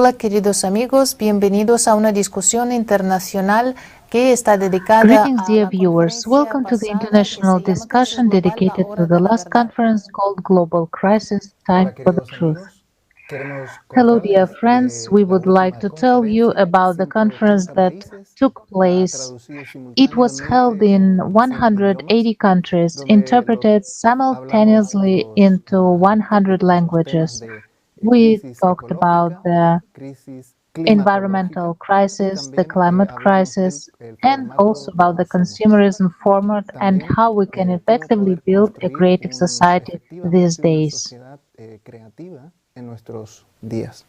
Hola, queridos amigos, bienvenidos a una discusión internacional que está dedicada Greetings, a dear la viewers. conferencia Welcome to the pasada, que international se llama discussion Crisis Global, la dedicated to hora the de la last verdad. conference called Global Crisis, Time Hola for the queridos Truth. amigos, queremos Hello, dear contarles friends. de We la would like última to tell you conferencia, about the conference 180 that países, took place. traducido It was held simultáneamente in en 100 idiomas, 180 countries, donde interpreted hablamos simultaneously into 100 tópicos, los temas languages. de We crisis talked about ecológica, the crisis environmental climatológica y crisis, the también climate hablamos del crisis, and formato also de about the consumo. consumerism format and También how we can cómo effectively poder build a construir creative society these efectivamente una days. sociedad creativa en nuestros días.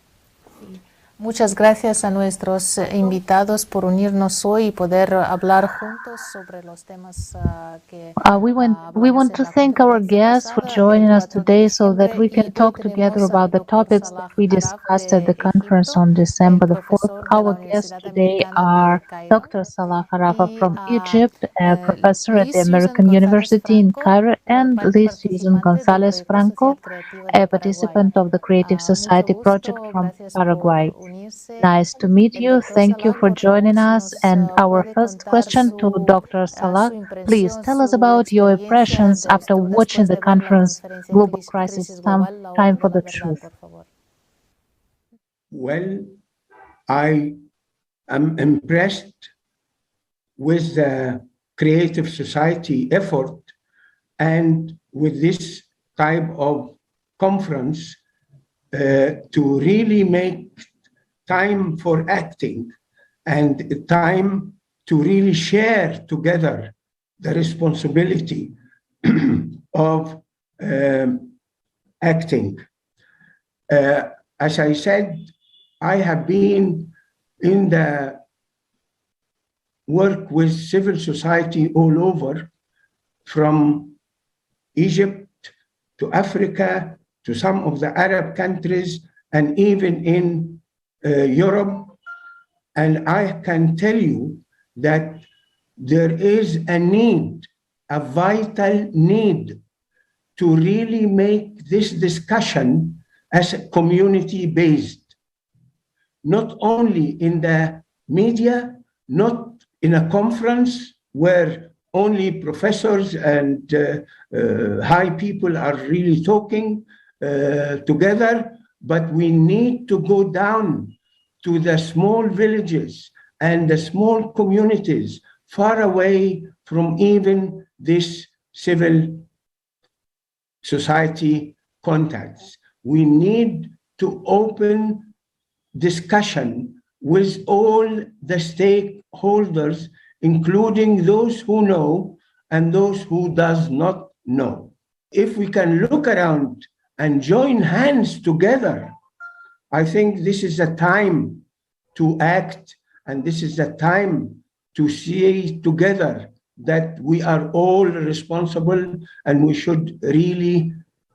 Muchas gracias a nuestros invitados por unirnos hoy y poder hablar juntos sobre los temas que We hablamos want en to la thank our conferencia guests for pasada, el joining us 4 de today so that diciembre, we y can hoy talk together tenemos al about the doctor topics that Salah we Araf discussed at de the conference Egipto, on el December the 4th. profesor de la Our guests Universidad today Americana are de Cairo, Dr. Salah Arafa y from a Egypt, a professor at the Susan American Gonzalez University in Franco, Cairo, and Susan participante del Gonzalez proyecto Franco, social creativo a de Paraguay. participant of the Creative Mucho Society project gusto, from gracias por Paraguay. unirse. Nice to meet El you. doctor Thank you Salah, for por favor, joining si us. nos And our puede first contar question to Dr. su Salah, please impresión, tell us su about your experiencia impressions after watching después the de ver la conference conferencia Global Crisis Crisis Global, la hora Time de for la the verdad, Truth. por favor. Well, I am impressed with the creative society effort and with this type of conference to really make time for acting and time to really share together the responsibility of acting. As I said, I have been in the work with civil society all over, from Egypt to Africa to some of the Arab countries and even in Europe. And I can tell you that there is a need, a vital need, to really make this discussion as community-based, not only in the media, not in a conference where only professors and high people are really talking together, but we need to go down to the small villages and the small communities far away from even this civil society contacts. We need to open discussion with all the stakeholders, including those who know and those who does not know. If we can look around and join hands together, I think this is a time to act, and this is a time to see together that we are all responsible and we should really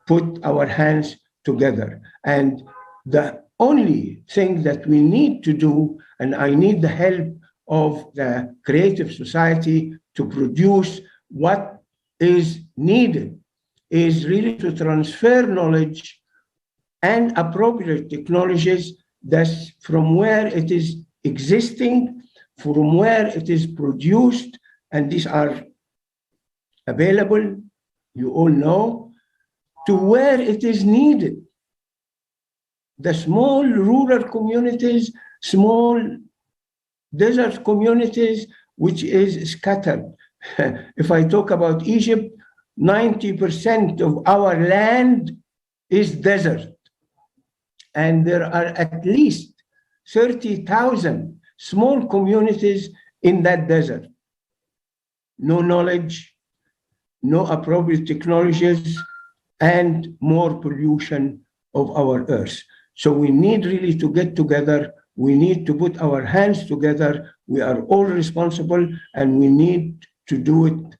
put our hands together. And the only thing that we need to do, and I need the help of the creative society to produce what is needed, is really to transfer knowledge and appropriate technologies that's from where it is existing, from where it is produced, and these are available, you all know, to where it is needed. The small rural communities, small desert communities, which is scattered. If I talk about Egypt, 90% of our land is desert. And there are at least 30,000 small communities in that desert. No knowledge, no appropriate technologies, and more pollution of our earth. So we need really to get together. We need to put our hands together. We are all responsible, and we need to do it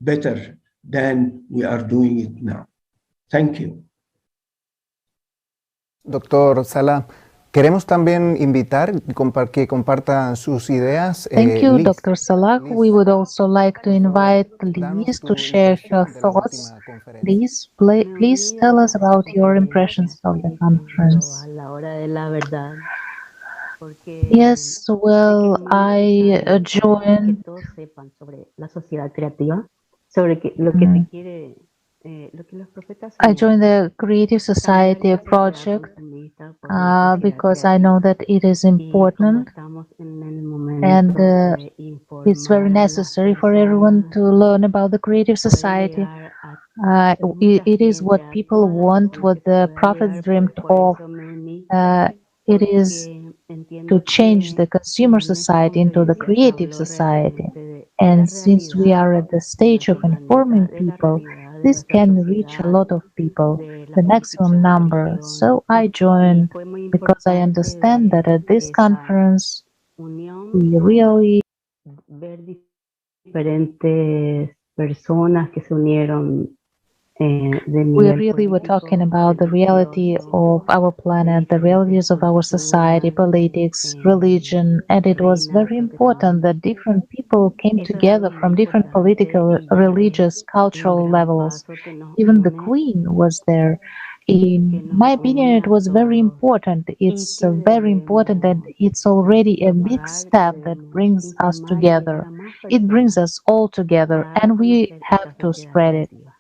better than we are doing it now. Thank you. Doctor Salah, Queremos también invitar que compartan sus ideas. Thank you, Liz, Dr. Salah. We would also like to invite danos Liz tu to share her impresión de la thoughts. última conferencia. Liz, please tell us about your impressions of the conference. A la hora de la verdad, porque Yes, well, sé que es muy I importante que joined todos sepan sobre la sociedad creativa, sobre lo que se quiere, lo que los profetas I soñaron, joined the Creative cambiar Society la sociedad project consumista por una sociedad because I know creativa. that it is Y como important estamos en el and momento de it's very informar a las necessary for everyone personas, to learn about the Creative poder Society. llegar a mucha It is gente, what a people toda la want, gente what que the pueda prophets llegar, dreamed por of. eso me uní, It is porque to entiendo change the que consumer en esta society into the conferencia creative habló society. realmente de la And since we realidad are at the de stage of nuestro informing planeta, de la people, realidad de this nuestra can reach a sociedad, lot of people, de the las maximum perspectivas de number. religión. So I Y joined fue muy because I importante understand that ver at this esa conference, unión, we really ver diferentes personas que se unieron de we nivel really were talking político, about the reality of religioso, our de planet, the diferentes realities of our society, culturas, politics, religion, and it was reinas, very important that different people came Eso es algo together muy from different importante political, y ya es religious, un cultural gran levels. paso que nos Even the une, Queen was there. que In nos my opinion, une it a was very todos important. y It's que very important, and debemos it's already a big propagar, que step that debemos brings us informar y llegar together. a más It brings personas us all together, para and we conocer have esta to sociedad spread it, creativa.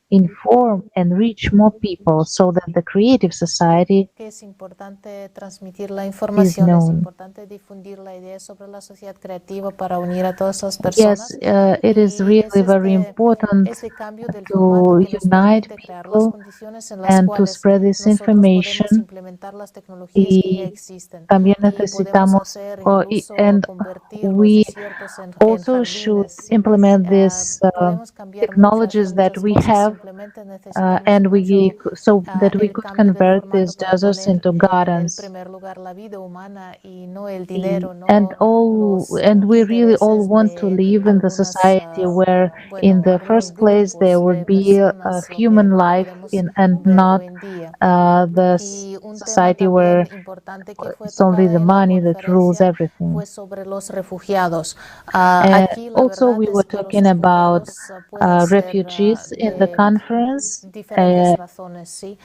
inform and reach more people so that the creative society Que es importante transmitir la is información, es known. importante difundir la idea sobre la sociedad creativa para unir a todas las Yes, personas. it is Y really very important ese cambio del formato to que nos unite permite crear las people condiciones en las and to cuales spread this nosotros podemos information. implementar las tecnologías que ya Y existen también y podemos necesitamos, hacer incluso and convertir los we desiertos en also should jardines. implement these Podemos cambiar technologies hacer that muchas we cosas, have, simplemente necesitamos and mucho so that we el could cambio del convert formato these para deserts poner into en el gardens. primer lugar la vida humana y no el dinero, And no all, los and we really all intereses want to de live in the society where, in the algunos first place, there grupos would de be a personas, human lo que life podemos and ver not hoy en día. the Y un tema society where también importante que fue it's only the tocada en la money that rules conferencia everything. fue sobre los refugiados. And Aquí la also, verdad we were es que los talking about refugiados pueden ser refugees in the de conference, diferentes razones, ¿sí?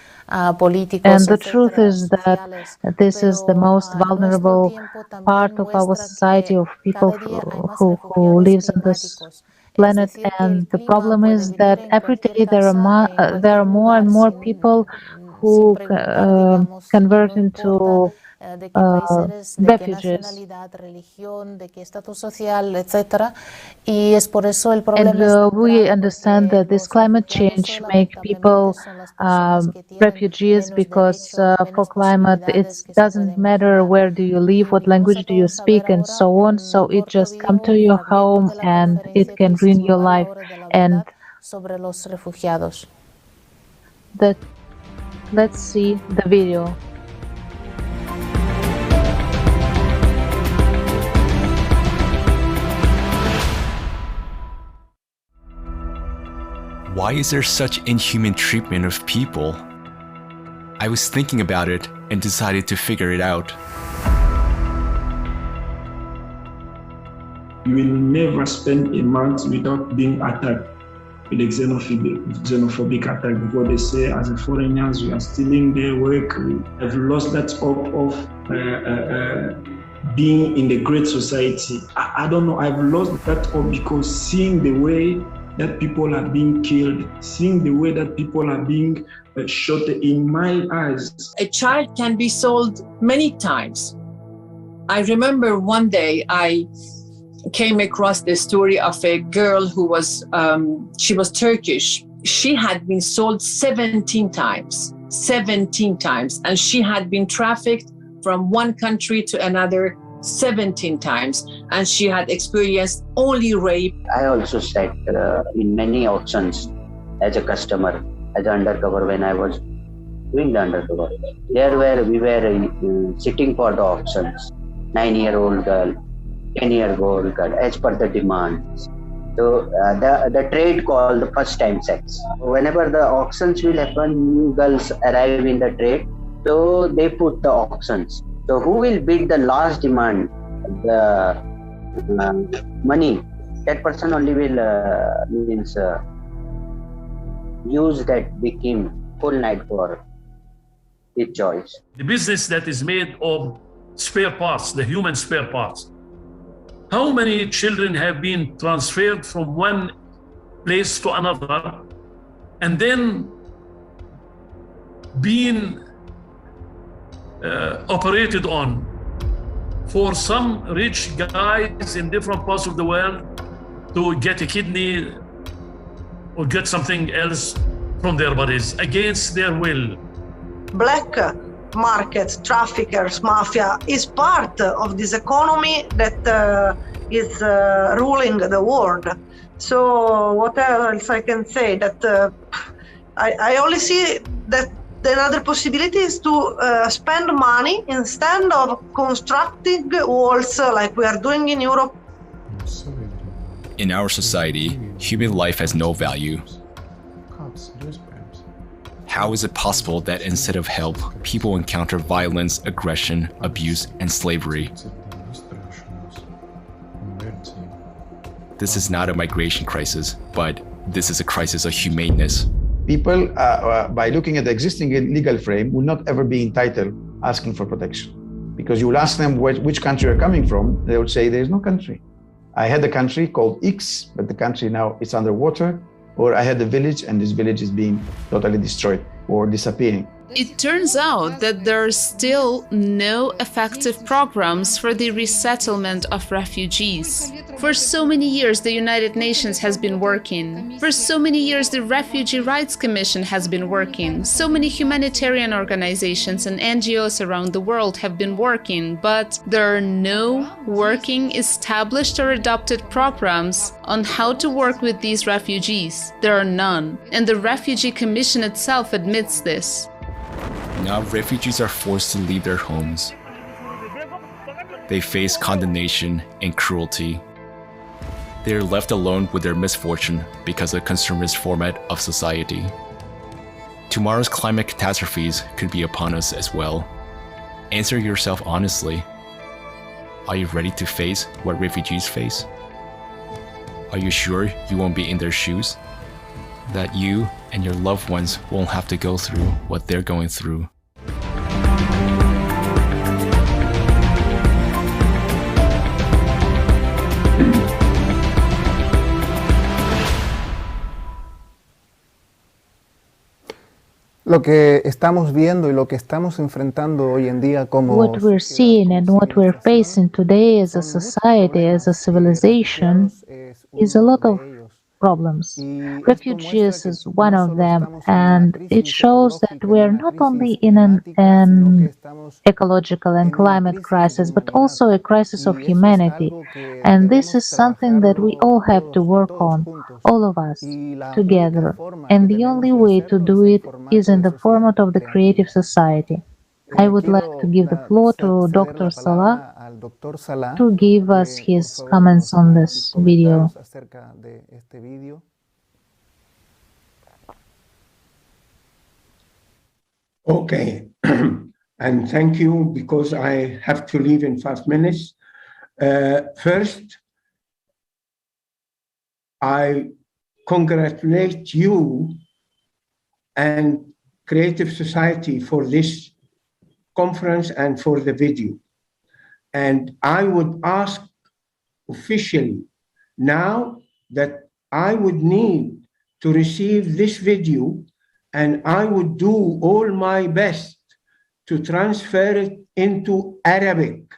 Políticos, and the truth etcétera, is that sociales, this is the pero most nuestro vulnerable tiempo part también of our muestra society, que of people cada día hay más who refugiados lives on this climáticos. Es planet. decir, que el And the clima problem puede is venir that en every cualquier day casa, en there are cualquier more and lugar, more people sin who preguntar, digamos, y convert no importa into de qué país eres, de qué refugees. nacionalidad, religión, de qué estatus social, etcétera. Y es por eso el And problema es tan we grave, understand porque that this los climate refugiados change hoy make lamentablemente people son las personas que tienen refugees menos because derecho, for menos climate it posibilidades que se puede doesn't matter imaginar. where do you live, Y what vamos a language do you todos a ver speak, and ahora so on. un So it corto just come video, to un your fragmento home de la and it conferencia can Crisis ruin your Global, la life. hora de la And verdad sobre los refugiados. let's see the video. Why is there such inhuman treatment of people? I was thinking about it and decided to figure it out. You will never spend a month without being attacked with a xenophobic attack, because they say as a foreigners we are stealing their work. I've lost that hope of being in the great society. I don't know, I've lost that hope because seeing the way that people are being killed, seeing the way that people are being shot in my eyes. A child can be sold many times. I remember one day I came across the story of a girl who was, she was Turkish. She had been sold 17 times, and she had been trafficked from one country to another 17 times, and she had experienced only rape. I also sat in many auctions as a customer, as an undercover when I was doing the undercover. There where we were sitting for the auctions, 9-year-old girl, 10-year-old girl, as per the demands. So the trade called the first time sex. Whenever the auctions will happen, new girls arrive in the trade, so they put the auctions. So who will bid the last demand? The money. That person only will use that became full night for his choice. The business that is made of spare parts, the human spare parts. How many children have been transferred from one place to another and then being operated on for some rich guys in different parts of the world to get a kidney or get something else from their bodies against their will. Black market, traffickers, mafia is part of this economy that is ruling the world. So what else I can say? That I only see that another possibility is to spend money instead of constructing walls like we are doing in Europe. In our society, human life has no value. How is it possible that instead of help, people encounter violence, aggression, abuse, and slavery? This is not a migration crisis, but this is a crisis of humaneness. People, by looking at the existing legal frame, will not ever be entitled asking for protection. Because you will ask them which country you're coming from, they would say there is no country. I had a country called X, but the country now is underwater. Or I had a village and this village is being totally destroyed or disappearing. It turns out that there are still no effective programs for the resettlement of refugees. For so many years, the United Nations has been working. For so many years, the Refugee Rights Commission has been working. So many humanitarian organizations and NGOs around the world have been working, but there are no working, established or adopted programs on how to work with these refugees. There are none. And the Refugee Commission itself admits this. Now refugees are forced to leave their homes. They face condemnation and cruelty. They are left alone with their misfortune because of the consumerist format of society. Tomorrow's climate catastrophes could be upon us as well. Answer yourself honestly. Are you ready to face what refugees face? Are you sure you won't be in their shoes? That you and your loved ones won't have to go through what they're going through. Lo que estamos viendo y lo que estamos enfrentando hoy en día como What we're seeing and what we're facing today as a society, as a civilization, is a lot of problems. Refugees is one of them, and it shows that we are not only in an ecological and climate crisis, but also a crisis of humanity. And this is something that we all have to work on, all of us, together. And the only way to do it is in the format of the creative society. I would like to give the floor to Dr. Salah to give us his comments on this video. Okay, and thank you because I have to leave in 5 minutes. First, I congratulate you and Creative Society for this conference and for the video. And I would ask officially now that I would need to receive this video, and I would do all my best to transfer it into Arabic.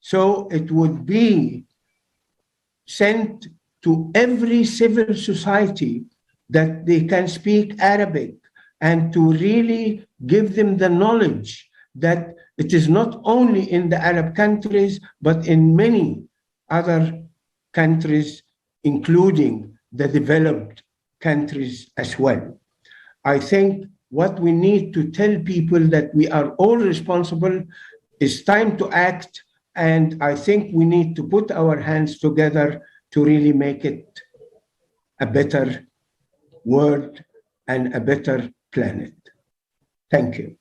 So it would be sent to every civil society that they can speak Arabic, and to really give them the knowledge that it is not only in the Arab countries, but in many other countries, including the developed countries as well. I think what we need to tell people that we are all responsible. It's time to act, and I think we need to put our hands together to really make it a better world and a better planet. Thank you.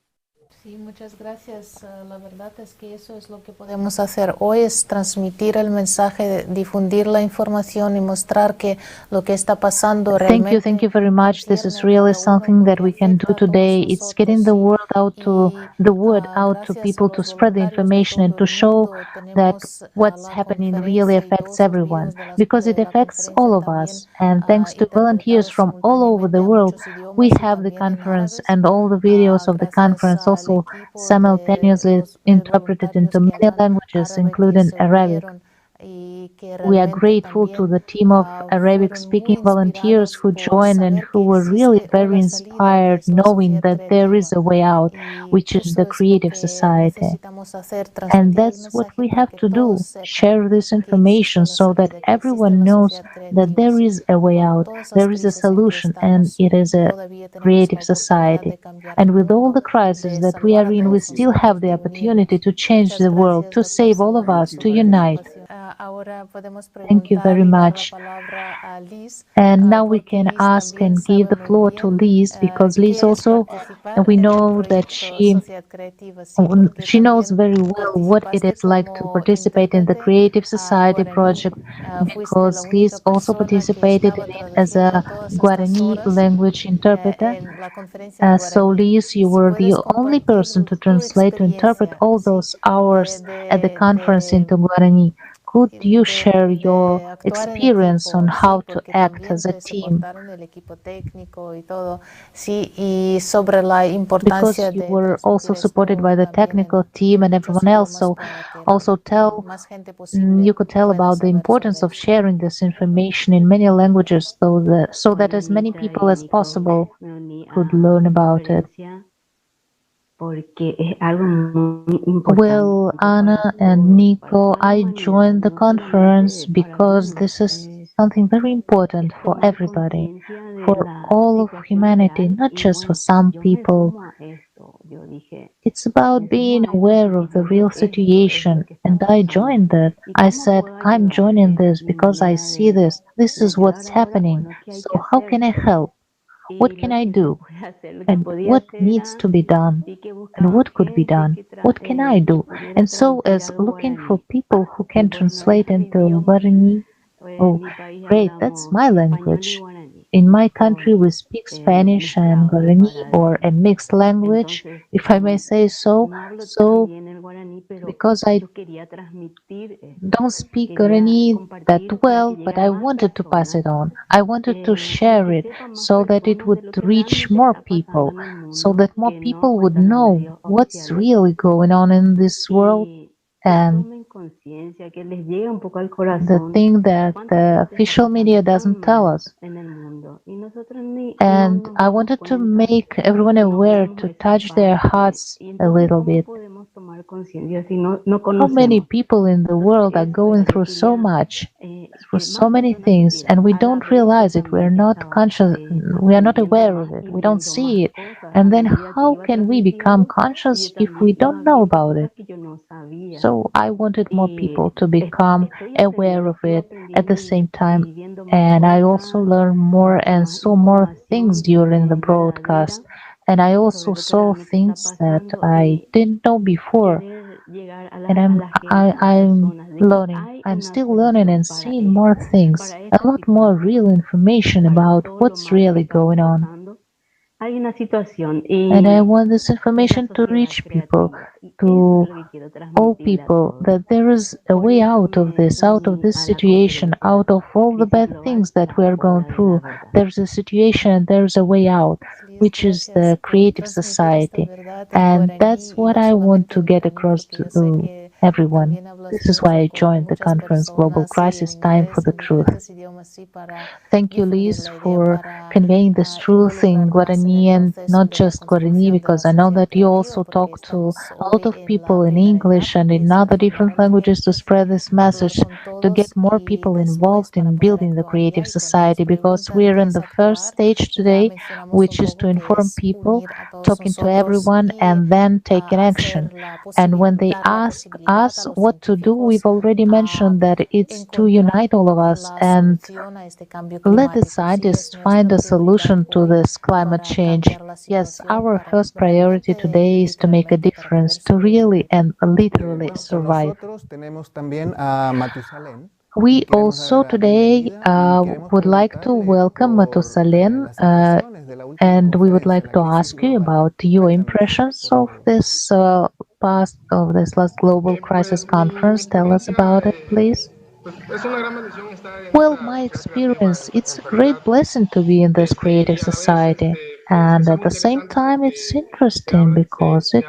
Sí, muchas gracias. La verdad es que eso es lo que podemos hacer hoy, es transmitir el mensaje, difundir la información y mostrar que lo que está pasando realmente Thank you very much. This is really something that we can do today. It's getting the word out to people to spread the information and to show that what's happening really affects everyone because it affects all of us. And thanks to volunteers from all over the world, we have the conference and all the videos of the conference also simultaneously interpreted into many languages, including Arabic. We are grateful to the team of Arabic speaking volunteers who joined and who were really very inspired knowing that there is a way out, which is the creative society. And that's what we have to do, share this information so that everyone knows that there is a way out, there is a solution, and it is a creative society. And with all the crises that we are in, we still have the opportunity to change the world, to save all of us, to unite. Thank you very much. And now we can ask and give the floor to Liz because Liz also, we know that she knows very well what it is like to participate in the Creative Society project because Liz also participated in it as a Guarani language interpreter. So Liz, you were the only person to translate, to interpret all those hours at the conference into Guarani. Could you share your experience on how to act as a team? Because you were also supported by the technical team and everyone else, so also you could tell about the importance of sharing this information in many languages so that as many people as possible could learn about it. Well, Anna and Nico, I joined the conference because this is something very important for everybody, for all of humanity, not just for some people. It's about being aware of the real situation, and I joined that. I said, I'm joining this because I see this. This is what's happening. So, how can I help? What can I do? And what needs to be done? And what could be done? What can I do? And so, as looking for people who can translate into Guarani, oh, great, that's my language. In my country, we speak Spanish and Guarani, or a mixed language, if I may say so. So, because I don't speak Guarani that well, but I wanted to pass it on. I wanted to share it so that it would reach more people, so that more people would know what's really going on in this world and the thing that the official media doesn't tell us. And I wanted to make everyone aware, to touch their hearts a little bit. How many people in the world are going through so much, through so many things, and we don't realize it. We're not conscious, we are not aware of it, we don't see it. And then how can we become conscious if we don't know about it? So I wanted more people to become aware of it at the same time. And I also learned more and saw more things during the broadcast. And I also saw things that I didn't know before. And I'm learning. I'm still learning and seeing more things, a lot more real information about what's really going on. And I want this information to reach people, to all people, that there is a way out of this situation, out of all the bad things that we are going through. There's a situation, there's a way out, which is the creative society. And that's what I want to get across to everyone. This is why I joined the conference Global Crisis Time for the Truth. Thank you, Liz, for conveying this truth in Guarani and not just Guarani, because I know that you also talk to a lot of people in English and in other different languages to spread this message, to get more people involved in building the creative society, because we are in the first stage today, which is to inform people, talking to everyone, and then taking action. And when they ask us what to do, we've already mentioned that it's to unite all of us and let the scientists find a solution to this climate change. Yes, our first priority today is to make a difference, to really and literally survive. We also today would like to welcome Matusalen, and we would like to ask you about your impressions of this last global crisis conference. Tell us about it, please. Well, my experience, it's a great blessing to be in this creative society, and at the same time, it's interesting because it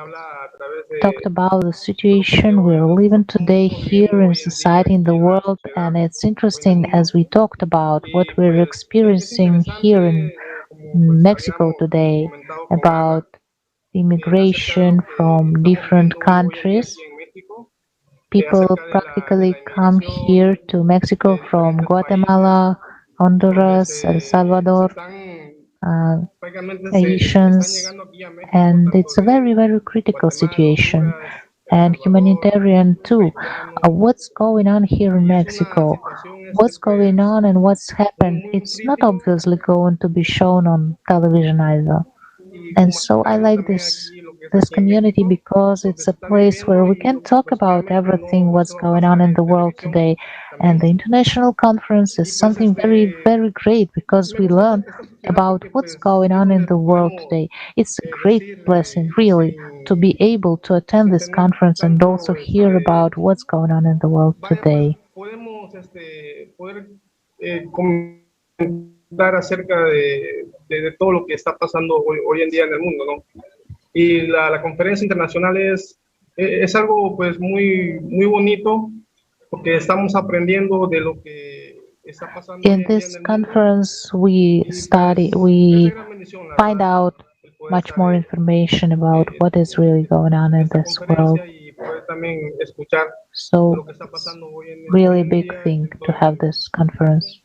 talked about the situation we're living today here in society, in the world, and it's interesting as we talked about what we're experiencing here in Mexico today about immigration from different countries. People practically come here to Mexico from Guatemala, Honduras, El Salvador, Haitians, and it's a very, very critical situation and humanitarian too. What's going on here in Mexico? What's going on and what's happened? It's not obviously going to be shown on television either. And so I like this community because it's a place where we can talk about everything what's going on in the world today. And the international conference is something very, very great because we learn about what's going on in the world today. It's a great blessing, really, to be able to attend this conference and also hear about what's going on in the world today. Acerca de todo lo que está pasando hoy en día en el mundo, ¿no? Y la conferencia internacional es algo pues muy bonito porque estamos aprendiendo de lo que está pasando. In this conference, we find out much more information about what is really going on in this world. So, it's really a big thing to have this conference.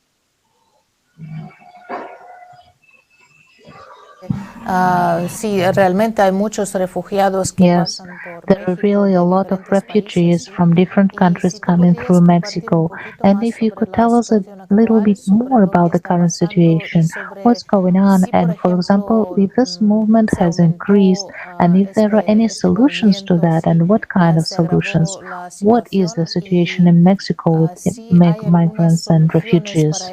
Sí, realmente hay muchos refugiados que Yes, there are really a lot of refugees from different countries coming through Mexico. And if you could tell us a little bit more about the current situation, what's going on, and for example, if this movement has increased, and if there are any solutions to that, and what kind of solutions? What is the situation in Mexico with migrants and refugees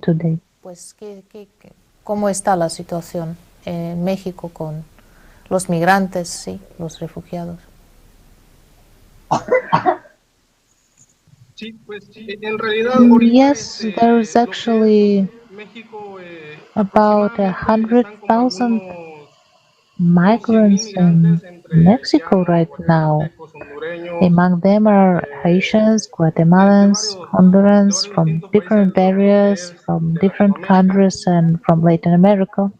today? ¿Cómo está la situación en México con los migrantes, sí, los refugiados? Yes, there is actually about 100,000 migrants in Mexico right now. Among them are Haitians, Guatemalans, Hondurans from different areas, from different countries, and from Latin America.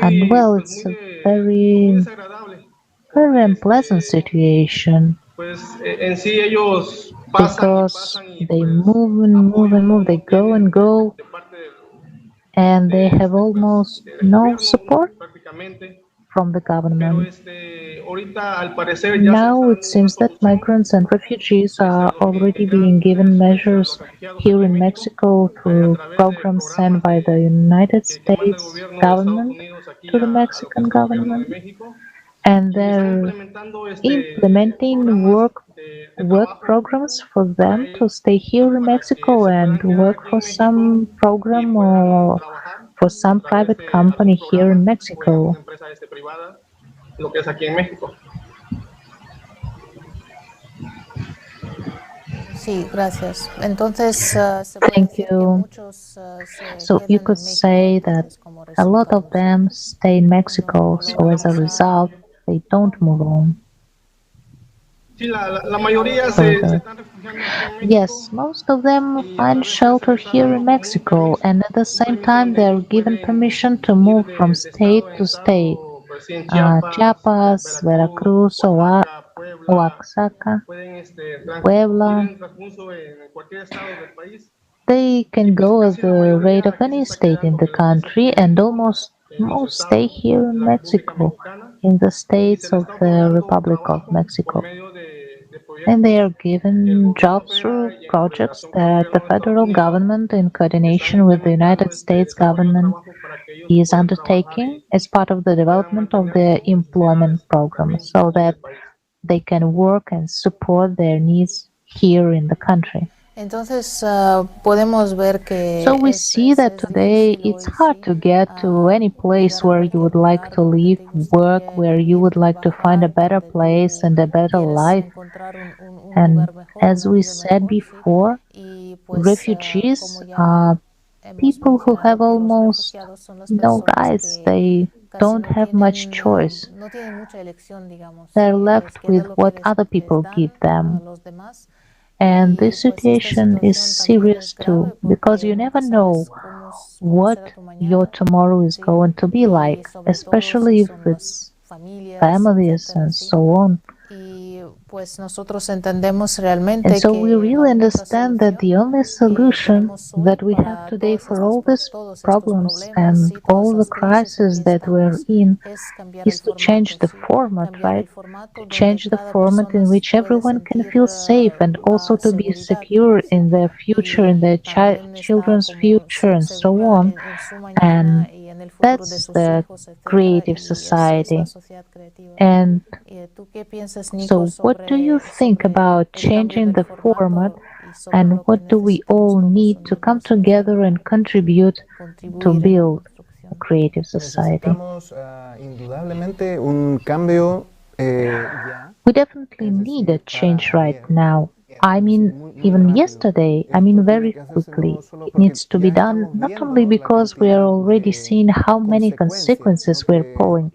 And well, it's a very, very unpleasant situation because they move and move and move, they go and go, and they have almost no support from the government. Now it seems that migrants and refugees are already being given measures here in Mexico through programs sent by the United States government to the Mexican government. And they're implementing work programs for them to stay here in Mexico and work for some program or for some private company here in Mexico. Sí, gracias. Entonces, thank you. So you could say that a lot of them stay in Mexico, so as a result, they don't move on. Yes, most of them find shelter here in Mexico, and at the same time they are given permission to move from state to state. Chiapas, Veracruz, Oaxaca, Puebla. They can go at the rate of any state in the country, and almost most stay here in Mexico, in the states of the Republic of Mexico. and they are given jobs through projects that the federal government, in coordination with the United States government, is undertaking as part of the development of their employment program so that they can work and support their needs here in the country. Entonces, podemos ver que So we see that today it's hard to get to any place where you would like to live, work, where you would like to find a better place and a better life. And as we said before, refugees are people who have almost no rights. They don't have much choice. no tienen mucha elección, digamos. They're left with what other people give them. And this situation is serious too, because you never know what your tomorrow is going to be like, especially if it's families and so on. Pues nosotros entendemos realmente And so que we really understand that the only solution that we have today for all these problems and all the crises that we're in is to change the format, right? To change the format in which everyone can feel safe and also to be secure in their future, in their children's future, and so on. And that's the creative society. And so, what do you think about changing the format, and what do we all need to come together and contribute to build a creative society? We definitely need a change right now. I mean, even yesterday, very quickly. It needs to be done not only because we are already seeing how many consequences we're pulling,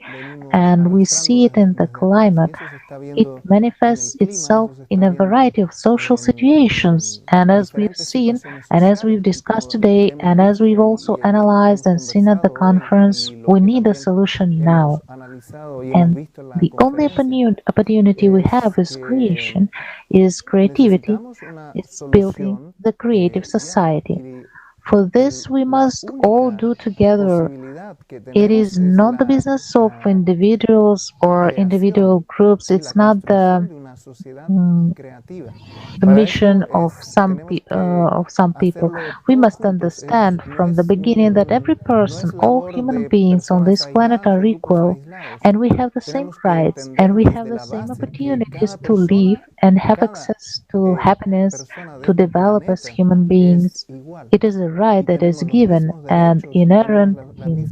and we see it in the climate. It manifests itself in a variety of social situations, and as we've seen, and as we've discussed today, and as we've also analyzed and seen at the conference, we need a solution now. And the only opportunity we have is creation, is creativity, it's building the creative society. For this, we must all do together. It is not the business of individuals or individual groups. It's not the mission of some people. We must understand from the beginning that every person, all human beings on this planet are equal, and we have the same rights, and we have the same opportunities to live and have access to happiness, to develop as human beings. It is a right that is given and inherent in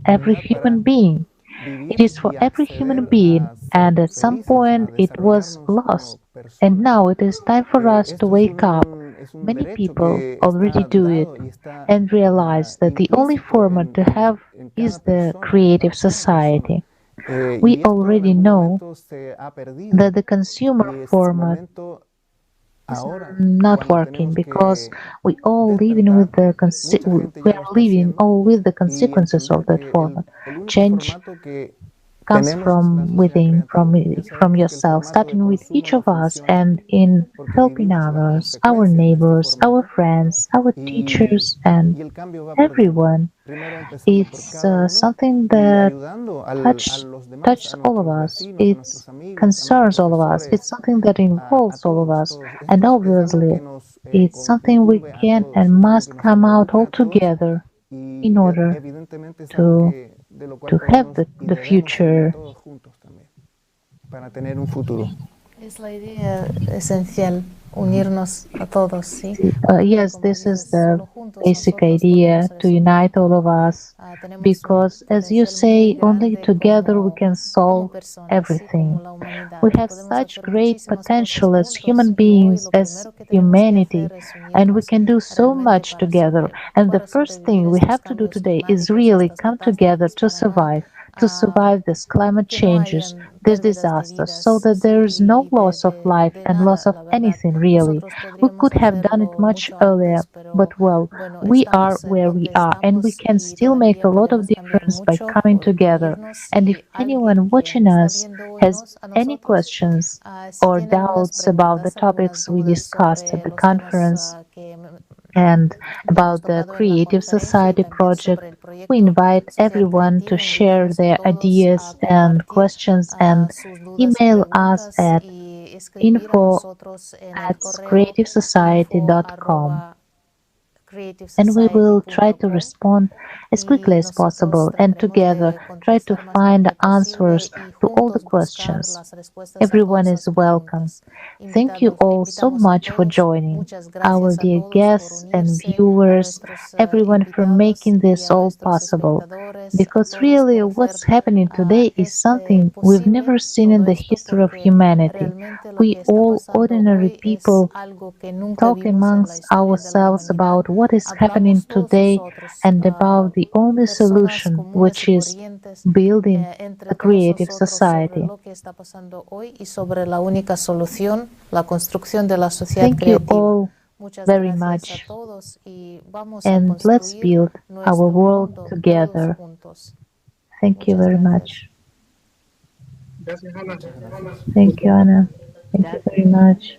every human being. It is for every human being, and at some point it was lost. And now it is time for us to wake up. Many people already do it and realize that the only format to have is the creative society. We already know that the consumer format is not working because we all living with the we are living all with the consequences of that format. Change comes from within, from yourself, starting with each of us and in helping others, our neighbors, our friends, our teachers, and everyone. It's something that touches all of us. It concerns all of us. It's something that involves all of us. And obviously, it's something we can and must come out all together in order to have the future. Es la idea esencial, unirnos a todos, ¿sí? Yes, this is the basic idea, to unite all of us, because, as you say, only together we can solve everything. We have such great potential as human beings, as humanity, and we can do so much together. And the first thing we have to do today is really come together to survive these climate changes, these disasters, so that there is no loss of life and loss of anything really. We could have done it much earlier, but well, we are where we are, and we can still make a lot of difference by coming together. And if anyone watching us has any questions or doubts about the topics we discussed at the conference, and about the Creative Society project, we invite everyone to share their ideas and questions and email us at info@creativesociety.com. And we will try to respond as quickly as possible and together try to find answers to all the questions. Everyone is welcome. Thank you all so much for joining, our dear guests and viewers, everyone for making this all possible. Because really what's happening today is something we've never seen in the history of humanity. We all ordinary people talk amongst ourselves about what is happening today and about the only solution, which is building a creative society. Thank you all very much, and let's build our world together. Thank you very much. Gracias, Ana. Thank you, Anna. Thank you very much.